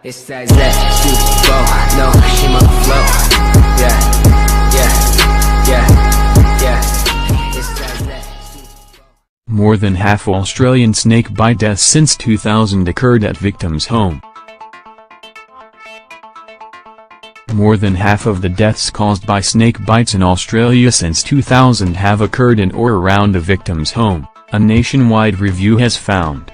It's that flow, no, she my flow. Yeah, yeah, yeah, yeah. It's that More than half Australian snake bite deaths since 2000 occurred at victims' home. More than half of the deaths caused by snake bites in Australia since 2000 have occurred in or around a victim's home, a nationwide review has found.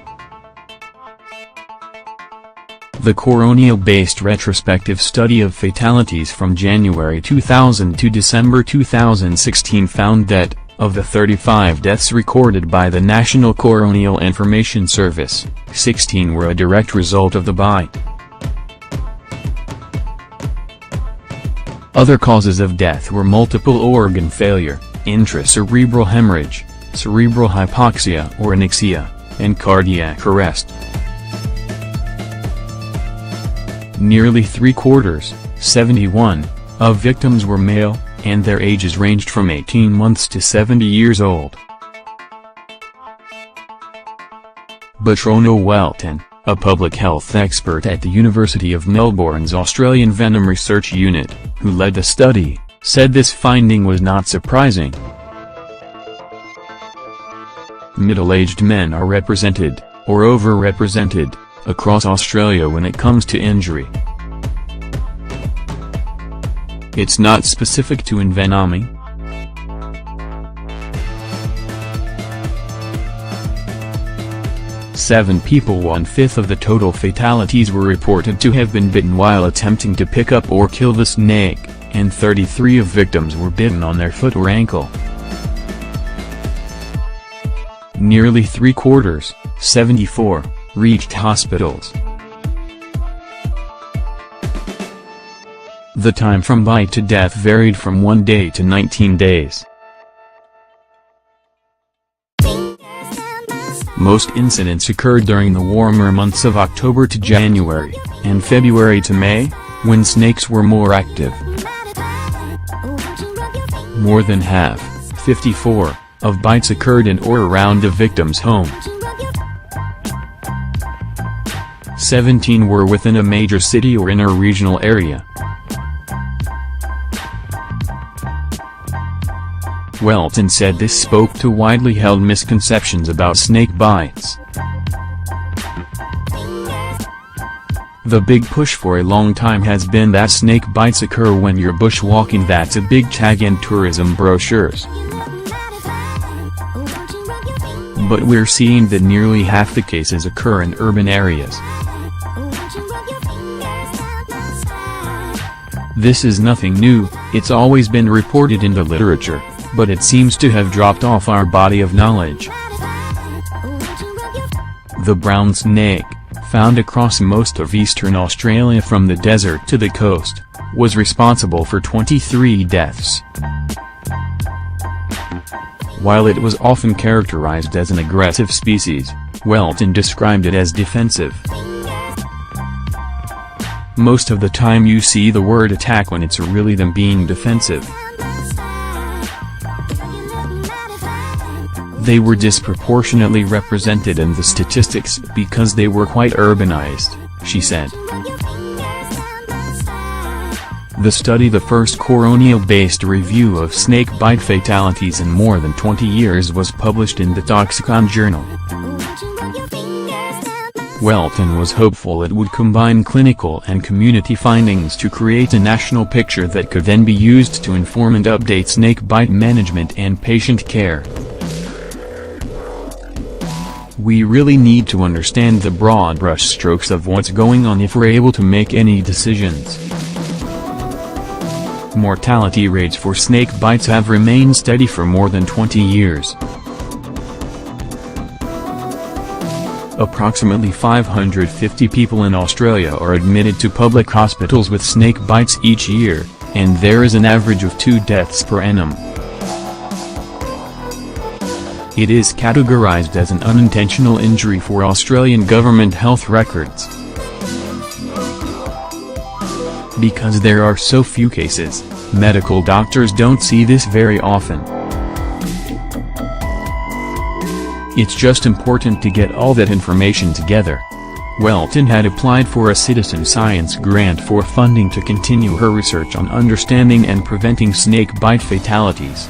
The coronial-based retrospective study of fatalities from January 2000 to December 2016 found that, of the 35 deaths recorded by the National Coronial Information Service, 16 were a direct result of the bite. Other causes of death were multiple organ failure, intracerebral hemorrhage, cerebral hypoxia or anyxia, and cardiac arrest. Nearly three-quarters, 71, of victims were male, and their ages ranged from 18 months to 70 years old. Batrono Welton, a public health expert at the University of Melbourne's Australian Venom Research Unit, who led the study, said this finding was not surprising. Middle-aged men are represented, or overrepresented, across Australia when it comes to injury. It's not specific to envenoming. Seven people, 1/5 of the total fatalities, were reported to have been bitten while attempting to pick up or kill the snake, and 33 of victims were bitten on their foot or ankle. Nearly three-quarters, 74, reached hospitals. The time from bite to death varied from 1 day to 19 days. Most incidents occurred during the warmer months of October to January, and February to May, when snakes were more active. More than half, 54, of bites occurred in or around a victim's home. 17 were within a major city or in a regional area. Welton said this spoke to widely held misconceptions about snake bites. The big push for a long time has been that snake bites occur when you're bushwalking. That's a big tag in tourism brochures. But we're seeing that nearly half the cases occur in urban areas. This is nothing new, it's always been reported in the literature, but it seems to have dropped off our body of knowledge. The brown snake, found across most of eastern Australia from the desert to the coast, was responsible for 23 deaths. While it was often characterized as an aggressive species, Welton described it as defensive. Most of the time you see the word attack when it's really them being defensive. They were disproportionately represented in the statistics because they were quite urbanized, she said. The study, the first coronial-based review of snake bite fatalities in more than 20 years, was published in the Toxicon Journal. Welton was hopeful it would combine clinical and community findings to create a national picture that could then be used to inform and update snake bite management and patient care. We really need to understand the broad brushstrokes of what's going on if we're able to make any decisions. Mortality rates for snake bites have remained steady for more than 20 years. Approximately 550 people in Australia are admitted to public hospitals with snake bites each year, and there is an average of 2 deaths per annum. It is categorized as an unintentional injury for Australian government health records. Because there are so few cases, medical doctors don't see this very often. It's just important to get all that information together. Welton had applied for a citizen science grant for funding to continue her research on understanding and preventing snake bite fatalities.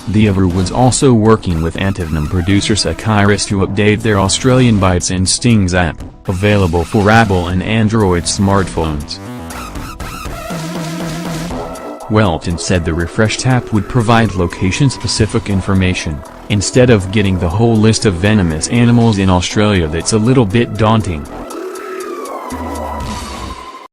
The Avru was also working with Antivenom producer Sakiris to update their Australian Bites and Stings app, available for Apple and Android smartphones. Welton said the refreshed app would provide location-specific information, instead of getting the whole list of venomous animals in Australia that's a little bit daunting.